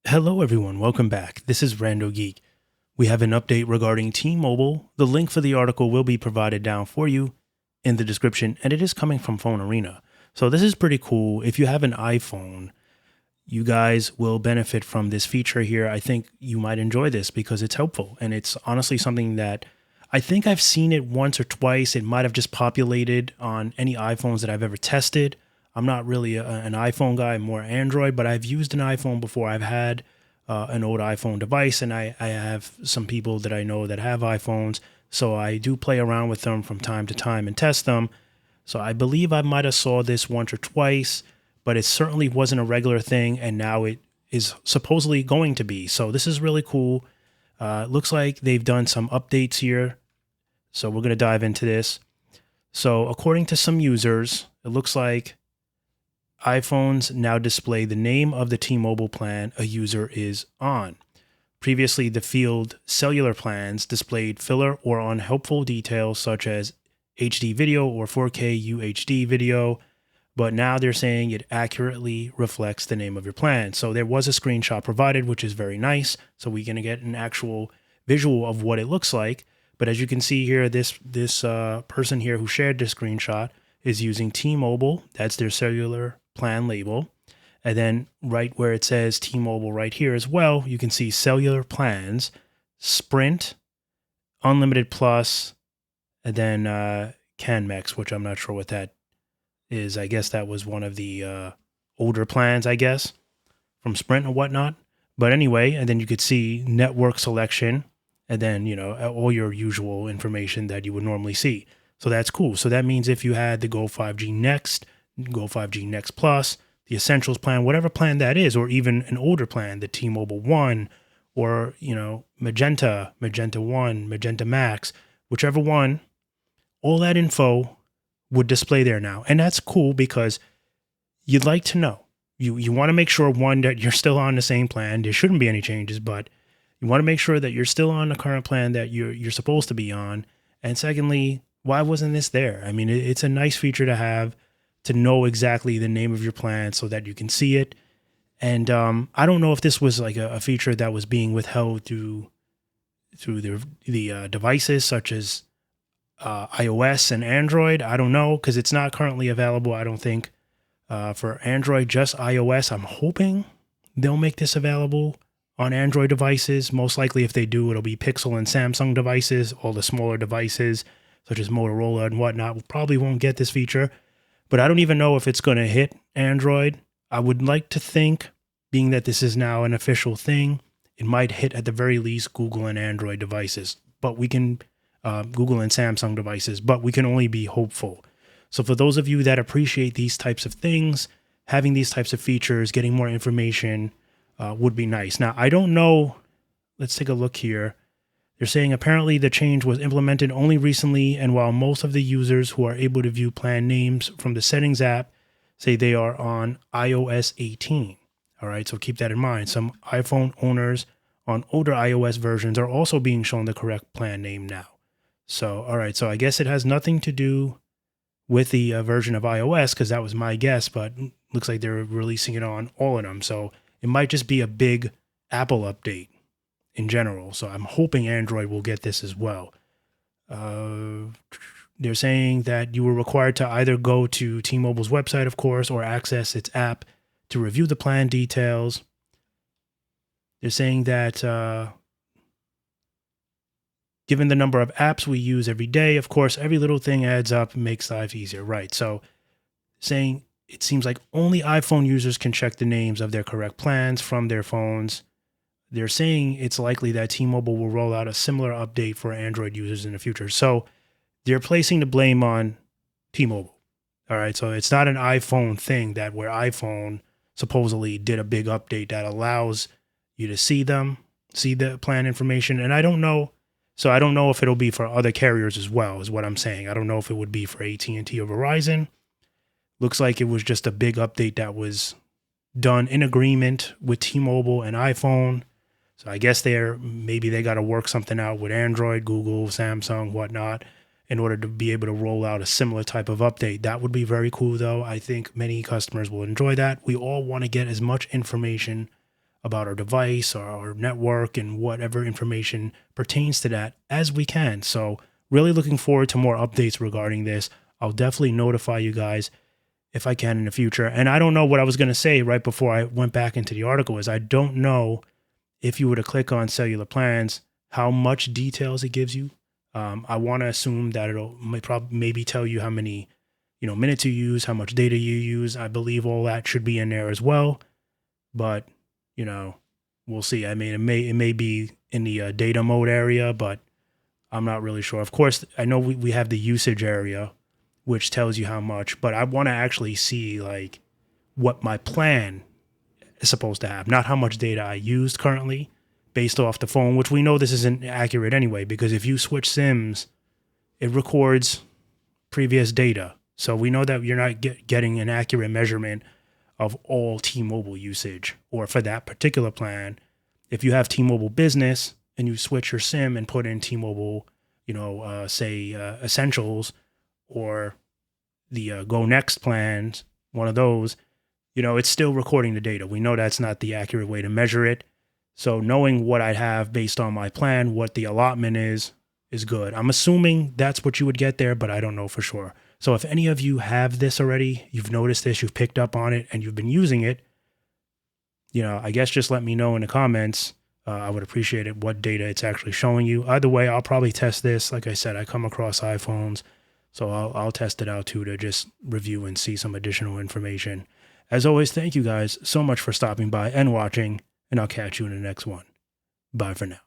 Hello everyone, welcome back. This is Rando Geek. We have an update regarding T-Mobile. The link for the article will be provided down for you in the description, and it is coming from Phone Arena. So this is pretty cool. If you have an iPhone, you guys will benefit from this feature here. I think you might enjoy this because it's helpful, and it's honestly something that I think I've seen it once or twice. It might have just populated on any iPhones that I've ever tested. I'm not really an iPhone guy, I'm more Android, but I've used an iPhone before. I've had an old iPhone device, and I have some people that I know that have iPhones, so I do play around with them from time to time and test them. So I believe I might have saw this once or twice, but it certainly wasn't a regular thing, and now it is supposedly going to be. So this is really cool. It looks like they've done some updates here, so we're going to dive into this. So according to some users, it looks like iPhones now display the name of the T-Mobile plan a user is on. Previously, the field cellular plans displayed filler or unhelpful details such as HD video or 4K UHD video, but now they're saying it accurately reflects the name of your plan. So there was a screenshot provided, which is very nice. So we're going to get an actual visual of what it looks like. But as you can see here, this person here who shared this screenshot is using T-Mobile. That's their cellular plan label. And then right where it says T-Mobile right here as well, you can see cellular plans, Sprint, Unlimited Plus, and then CanMex, which I'm not sure what that is. I guess that was one of the older plans, I guess, from Sprint and whatnot. But anyway, and then you could see network selection, and then, all your usual information that you would normally see. So that's cool. So that means if you had the Go 5G Next, Go 5G Next Plus, the Essentials plan, whatever plan that is, or even an older plan, the T-Mobile One, or, Magenta 1, Magenta Max, whichever one, all that info would display there now. And that's cool because you'd like to know. You want to make sure, one, that you're still on the same plan. There shouldn't be any changes, but you want to make sure that you're still on the current plan that you're supposed to be on. And secondly, why wasn't this there? I mean, it's a nice feature to have, to know exactly the name of your plan so that you can see it. And I don't know if this was like a feature that was being withheld through the devices such as iOS and Android. I don't know, because it's not currently available, I don't think, for Android, just iOS. I'm hoping they'll make this available on Android devices. Most likely, if they do, it'll be Pixel and Samsung devices. All the smaller devices, such as Motorola and whatnot, probably won't get this feature. But I don't even know if it's going to hit Android. I would like to think, being that this is now an official thing, it might hit at the very least Google and Android devices. But we can, Google and Samsung devices, but we can only be hopeful. So for those of you that appreciate these types of things, having these types of features, getting more information would be nice. Now, I don't know. Let's take a look here. They're saying apparently the change was implemented only recently, and while most of the users who are able to view plan names from the settings app say they are on iOS 18. All right, so keep that in mind. Some iPhone owners on older iOS versions are also being shown the correct plan name now. So, all right, so I guess it has nothing to do with the version of iOS, because that was my guess, but looks like they're releasing it on all of them. So it might just be a big Apple update in general. So I'm hoping Android will get this as well. They're saying that you were required to either go to T-Mobile's website, of course, or access its app to review the plan details. They're saying that given the number of apps we use every day, of course, every little thing adds up and makes life easier, right? So saying it seems like only iPhone users can check the names of their correct plans from their phones. They're saying it's likely that T-Mobile will roll out a similar update for Android users in the future. So they're placing the blame on T-Mobile. All right, so it's not an iPhone thing that where iPhone supposedly did a big update that allows you to see the plan information. And I don't know. So I don't know if it'll be for other carriers as well, is what I'm saying. I don't know if it would be for AT&T or Verizon. Looks like it was just a big update that was done in agreement with T-Mobile and iPhone. So I guess maybe they got to work something out with Android, Google, Samsung, whatnot, in order to be able to roll out a similar type of update. That would be very cool, though. I think many customers will enjoy that. We all want to get as much information about our device or our network and whatever information pertains to that as we can. So really looking forward to more updates regarding this. I'll definitely notify you guys if I can in the future. And I don't know what I was going to say right before I went back into the article is I don't know if you were to click on cellular plans, how much details it gives you. I want to assume that it'll maybe tell you how many, minutes you use, how much data you use. I believe all that should be in there as well. But, we'll see. I mean, it may be in the data mode area, but I'm not really sure. Of course, I know we have the usage area, which tells you how much, but I want to actually see like what my plan is supposed to have, not how much data I used currently based off the phone, which we know this isn't accurate anyway, because if you switch SIMs, it records previous data. So we know that you're not getting an accurate measurement of all T-Mobile usage, or for that particular plan. If you have T-Mobile Business and you switch your SIM and put in T-Mobile, Essentials or the Go Next plans, one of those, it's still recording the data. We know that's not the accurate way to measure it. So knowing what I have based on my plan, what the allotment is good. I'm assuming that's what you would get there, but I don't know for sure. So if any of you have this already, you've noticed this, you've picked up on it, and you've been using it, I guess just let me know in the comments. I would appreciate it, what data it's actually showing you. Either way, I'll probably test this. Like I said, I come across iPhones, so I'll test it out too to just review and see some additional information. As always, thank you guys so much for stopping by and watching, and I'll catch you in the next one. Bye for now.